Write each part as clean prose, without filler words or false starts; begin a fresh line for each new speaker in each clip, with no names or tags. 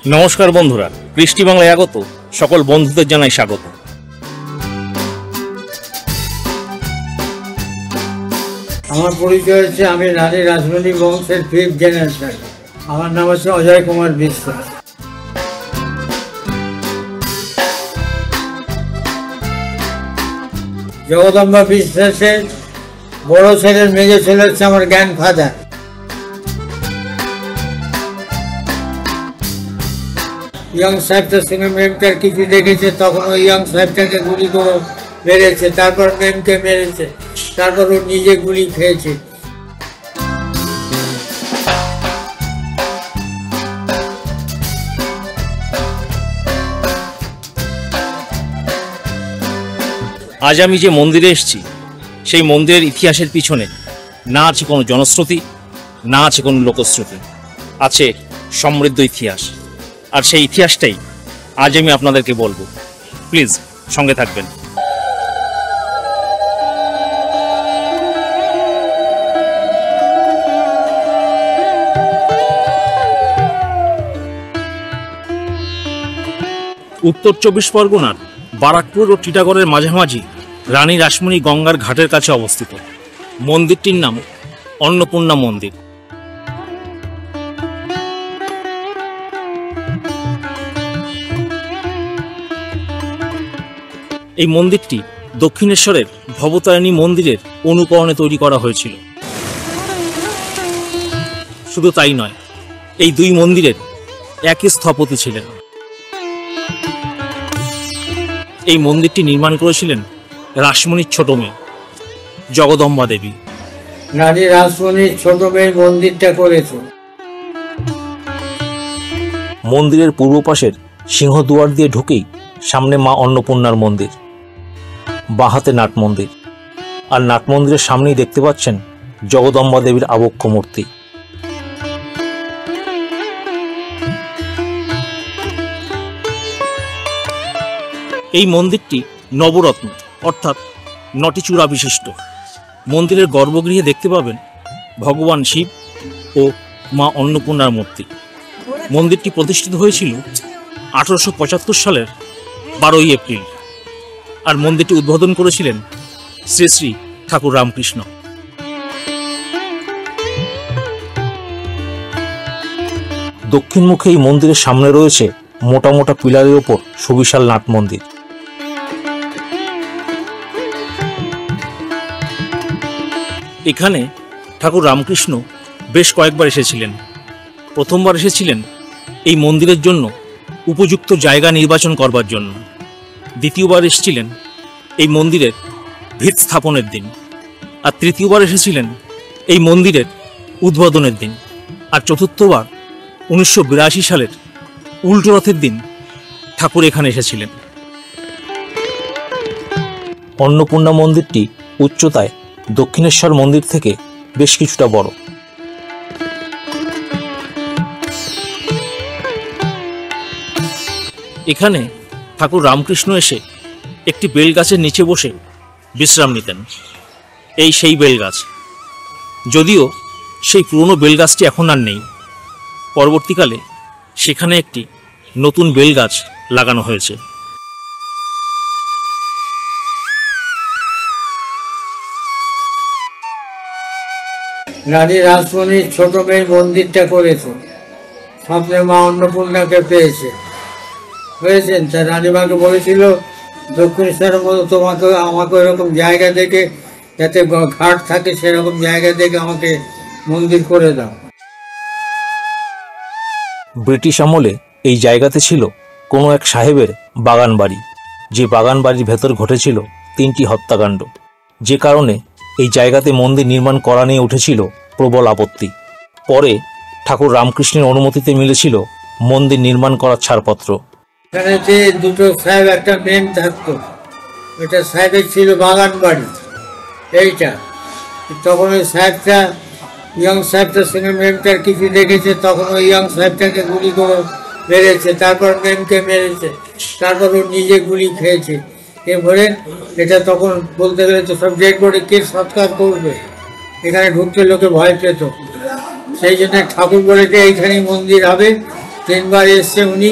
নমস্কার বন্ধুরা, বৃষ্টি বাংলায় আগত সকল বন্ধুদের জানাই স্বাগত।
আমার পরিচয় হচ্ছে আমি রানী রাসমণি বংশের 5th জেনারেশন। আমার নাম হচ্ছে অজয় কুমার বিশ্বাস। জগদম্বা বিশ্বাসের বড় ছেলের মেজো ছেলে হচ্ছে আমার গ্র্যান্ডফাদার। ইয়ং সাহেবটার সঙ্গে মেমটার কিছু দেখেছে, তখন ওই ইয়ং সাহেবটাকে গুলি করে মেরেছে, তারপর মেমকে মেরেছে, তারপর ও নিজে গুলি খেয়েছে।
আজ আমি যে মন্দিরে এসেছি, সেই মন্দিরের ইতিহাসের পিছনে না আছে কোনো জনশ্রুতি, না আছে কোনো লোকশ্রুতি, আছে সমৃদ্ধ ইতিহাস। আর সেই ইতিহাসটাই আজ আমি আপনাদেরকে বলবো। প্লিজ সঙ্গে থাকবেন। উত্তর 24 পরগনার বারাকপুর ও টিটাগড়ের মাঝামাঝি রানী রাসমণি গঙ্গার ঘাটের কাছে অবস্থিত মন্দিরটির নাম অন্নপূর্ণা মন্দির। এই মন্দিরটি দক্ষিণেশ্বরের ভবতারিণী মন্দিরের অনুকরণে তৈরি করা হয়েছিল। শুধু তাই নয়, এই দুই মন্দিরের একই স্থপতি ছিলেন। এই মন্দিরটি নির্মাণ করেছিলেন রাসমণির ছোট মেয়ে জগদম্বা দেবী।
রানী রাসমণির ছোট মেয়ে মন্দিরটা করেছে।
মন্দিরের পূর্ব পাশের সিংহদুয়ার দিয়ে ঢুকেই সামনে মা অন্নপূর্ণার মন্দির, বাঁহাতে নাট মন্দির, আর নাট মন্দিরের সামনেই দেখতে পাচ্ছেন জগদম্বা দেবীর আবক্ষ মূর্তি। এই মন্দিরটি নবরত্ন অর্থাৎ 9টি চূড়া বিশিষ্ট। মন্দিরের গর্ভগৃহে দেখতে পাবেন ভগবান শিব ও মা অন্নপূর্ণার মূর্তি। মন্দিরটি প্রতিষ্ঠিত হয়েছিল 1875 সালের 12ই এপ্রিল, আর মন্দিরটি উদ্বোধন করেছিলেন শ্রী শ্রী ঠাকুর রামকৃষ্ণ। দক্ষিণমুখে এই মন্দিরের সামনে রয়েছে মোটা মোটা পিলারের ওপর সুবিশাল নাট মন্দির। এখানে ঠাকুর রামকৃষ্ণ বেশ কয়েকবার এসেছিলেন। প্রথমবার এসেছিলেন এই মন্দিরের জন্য উপযুক্ত জায়গা নির্বাচন করবার জন্য। দ্বিতীয়বার এসেছিলেন এই মন্দিরের ভিত স্থাপনের দিন, আর তৃতীয়বার এসেছিলেন এই মন্দিরের উদ্বোধনের দিন, আর চতুর্থবার 1982 সালের উল্টো রথের দিন ঠাকুর এখানে এসেছিলেন। অন্নপূর্ণা মন্দিরটি উচ্চতায় দক্ষিণেশ্বর মন্দির থেকে বেশ কিছুটা বড়। এখানে ঠাকুর রামকৃষ্ণ এসে একটি বেলগাছের নিচে বসে বিশ্রাম নিতেন। এই সেই বেলগাছ, যদিও সেই পুরনো বেলগাছটি এখন আর নেই। পরবর্তীকালে সেখানে একটি নতুন বেলগাছ লাগানো হয়েছে।
রানী রাসমণির ছোট মেয়ে মন্দিরটা করেছে, স্বপ্নে মা অন্নপূর্ণাকে পেয়েছে হয়েছেন। তা রানীমাকে বলেছিল দক্ষিণেশ্বরের মতো তোমাকে আমাকে এরকম জায়গা দেখে, যাতে ঘাট থাকে সেরকম জায়গা দেখে আমাকে মন্দির করে দাও।
ব্রিটিশ আমলে এই জায়গাতে ছিল কোনো এক সাহেবের বাগান বাড়ি, যে বাগান বাড়ির ভেতর ঘটেছিল 3টি হত্যাকাণ্ড, যে কারণে এই জায়গাতে মন্দির নির্মাণ করা নিয়ে উঠেছিল প্রবল আপত্তি। পরে ঠাকুর রামকৃষ্ণের অনুমতিতে মিলেছিল মন্দির নির্মাণ করার ছাড়পত্র।
এখানে যে দুটো সাহেব একটা মেম থাকতো, এটা সাহেবের ছিল বাগান বাড়ি এইটা। তখন ওই সাহেবটা ইয়ং সাহেবটার সঙ্গে মেমটার কিছু দেখেছে, তখন ওই ইয়ং সাহেবটাকে গুলি করে মেরেছে, তারপর মেমকে মেরেছে, তারপর ও নিজে গুলি খেয়েছে। এরপরে এটা তখন বলতে গেলে তো সব ডেড বডি কে সৎকার করবে, এখানে ঢুকতে লোকে ভয় পেত। সেই জন্য ঠাকুর বলেছে এইখানেই মন্দির হবে, 3বার এসছে উনি,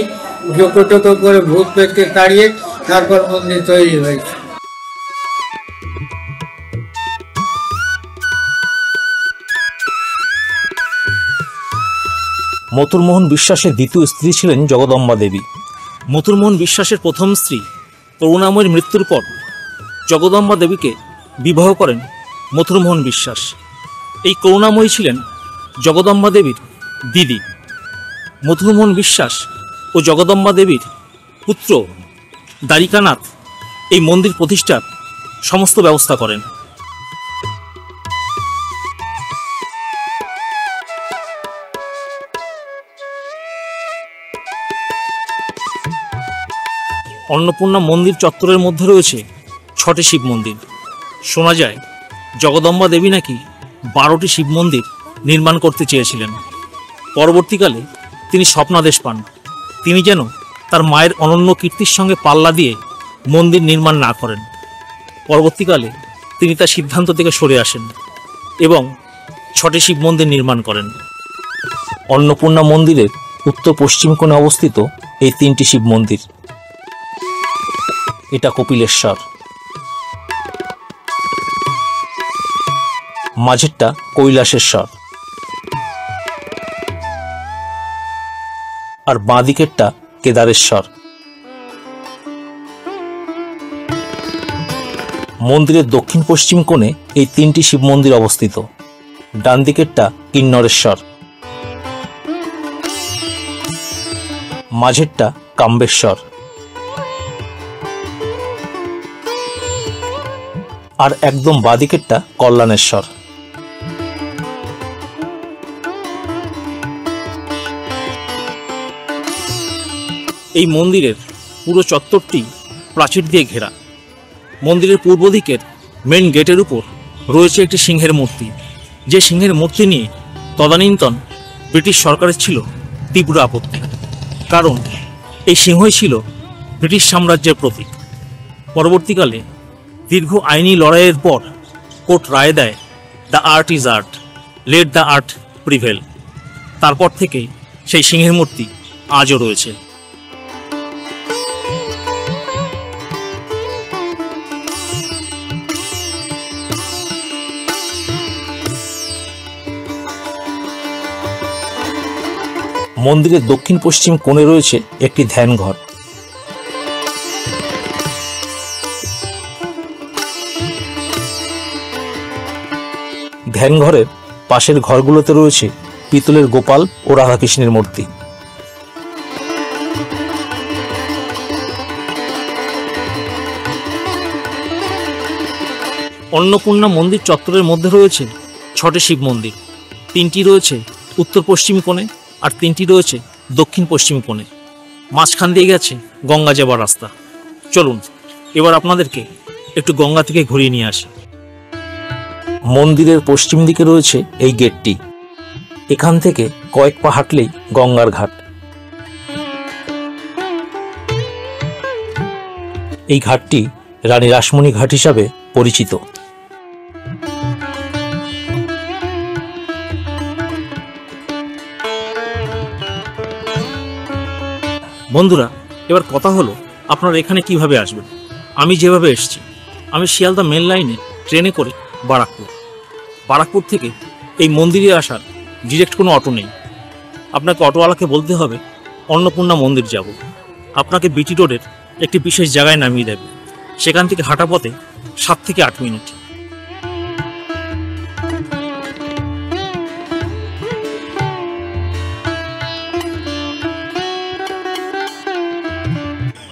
জোকো টোকো করে ভূত পেটকে তাড়িয়ে তারপর মন্দির তৈরি হয়েছে।
মথুরমোহন বিশ্বাসের দ্বিতীয় স্ত্রী ছিলেন জগদম্বা দেবী। মথুরমোহন বিশ্বাসের প্রথম স্ত্রী করুণাময়ীর মৃত্যুর পর জগদম্বা দেবীকে বিবাহ করেন মথুরমোহন বিশ্বাস। এই করুণাময়ী ছিলেন জগদম্বা দেবীর দিদি। মথুরমোহন বিশ্বাস ও জগদম্বা দেবীর পুত্র দ্বারিকানাথ এই মন্দির প্রতিষ্ঠার সমস্ত ব্যবস্থা করেন। অন্নপূর্ণা মন্দির চত্বরের মধ্যে রয়েছে 6টি শিব মন্দির। শোনা যায় জগদম্বা দেবী নাকি 12টি শিব মন্দির নির্মাণ করতে চেয়েছিলেন। পরবর্তীকালে তিনি স্বপ্নাদেশ পান তিনি যেন তার মায়ের অনন্য কীর্তির সঙ্গে পাল্লা দিয়ে মন্দির নির্মাণ না করেন। পরবর্তীকালে তিনি তার সিদ্ধান্ত থেকে সরে আসেন এবং 6টি শিব মন্দির নির্মাণ করেন। অন্নপূর্ণা মন্দিরের উত্তর পশ্চিম কোণে অবস্থিত এই 3টি শিব মন্দির। এটা কপিলেশ্বর, মাঝেরটা কৈলাসেশ্বর আর বাঁ দিকেরটা কেদারেশ্বর। মন্দিরের দক্ষিণ পশ্চিম কোণে এই 3টি শিব মন্দির অবস্থিত। ডান দিকেরটা কিন্নরেশ্বর, মাঝেরটা কাম্বেশ্বর আর একদম বাঁ দিকেরটা কল্যাণেশ্বর। এই মন্দিরের পুরো চত্বরটি প্রাচীর দিয়ে ঘেরা। মন্দিরের পূর্ব দিকের মেন গেটের উপর রয়েছে একটি সিংহের মূর্তি, যে সিংহের মূর্তি নিয়ে তদানীন্তন ব্রিটিশ সরকারের ছিল তীব্র আপত্তি, কারণ এই সিংহই ছিল ব্রিটিশ সাম্রাজ্যের প্রতীক। পরবর্তীকালে দীর্ঘ আইনি লড়াইয়ের পর কোর্ট রায় দেয়, the art is art, let the art prevail. তারপর থেকেই সেই সিংহের মূর্তি আজও রয়েছে। মন্দিরের দক্ষিণ পশ্চিম কোণে রয়েছে একটি ধ্যানঘর। ধ্যানঘরের পাশের ঘরগুলোতে রয়েছে পিতলের গোপাল ও রাধাকৃষ্ণের মূর্তি। অন্নপূর্ণা মন্দির চত্বরের মধ্যে রয়েছে 6টি শিব মন্দির। 3টি রয়েছে উত্তর পশ্চিম কোণে আর 3টি রয়েছে দক্ষিণ পশ্চিম কোণে। মাঝখান দিয়ে গেছে গঙ্গা যাবার রাস্তা। চলুন এবার আপনাদেরকে একটু গঙ্গা থেকে ঘুরিয়ে নিয়ে আসি। মন্দিরের পশ্চিম দিকে রয়েছে এই গেটটি। এখান থেকে কয়েক পা হাঁটলেই গঙ্গার ঘাট। এই ঘাটটি রানী রাসমণি ঘাট হিসাবে পরিচিত। বন্ধুরা, এবার কথা হলো আপনারা এখানে কিভাবে আসবেন। আমি যেভাবে এসেছি, আমি শিয়ালদা মেন লাইনে ট্রেনে করে বারাকপুর থেকে এই মন্দিরে আসার ডিরেক্ট কোনো অটো নেই। আপনাকে অটোওয়ালাকে বলতে হবে অন্নপূর্ণা মন্দির যাব। আপনাকে বিটি রোডের একটি বিশেষ জায়গায় নামিয়ে দেবে। সেখান থেকে হাঁটা পথে 7 থেকে 8 মিনিট।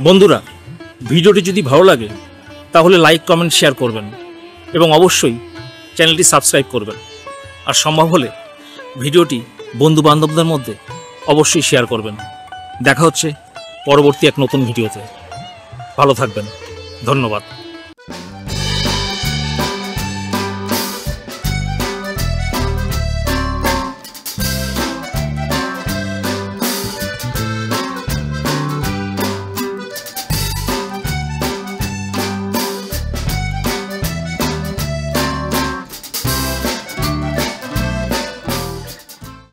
বন্ধুরা, ভিডিওটি যদি ভালো লাগে তাহলে লাইক, কমেন্ট, শেয়ার করবেন এবং অবশ্যই চ্যানেলটি সাবস্ক্রাইব করবেন। আর সম্ভব হলে ভিডিওটি বন্ধু বান্ধবদের মধ্যে অবশ্যই শেয়ার করবেন। দেখা হচ্ছে পরবর্তী এক নতুন ভিডিওতে। ভালো থাকবেন। ধন্যবাদ।